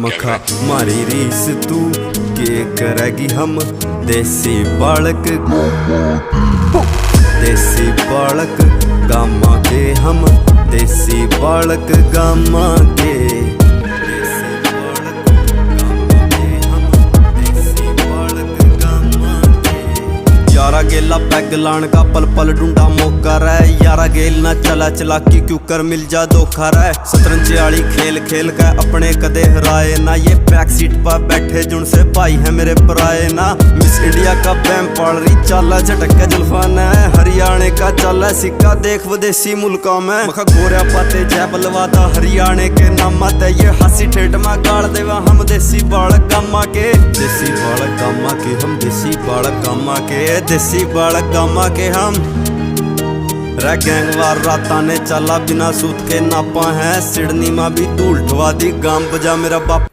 मखा मारी रीस तू के करेगी हम देसी बालक गामा के हम देसी बालक गामा के यारा गेला पैग लान का पल पल ढूंढा मौका रह यारा गेल ना चला चलाकी क्यों कर मिल जा धोखा रह शतरंज वाली खेल खेल का अपने कदे हराए ना ये बैक सीट पर बैठे जुन से भाई है मेरे पराए ना मिस इंडिया का बैम पाल रही चाला झटक के जुल्फान है हरियाणे का चाला सिक्का देख विदेशी मुल्का में मखा गोरिया पाते जय बलवादा हरियाणे के नामा ते ये हंसी ठेठ में गाड़ देवा हम देसी बालक गामा के देसी बालक गामा के हम देसी बालक गामा के देसी बालक गामा के हम रह गैंगवार राता ने चला बिना सूत के नापा है सिडनी में भी धूल ठवा दी गाम बजा मेरा बाप।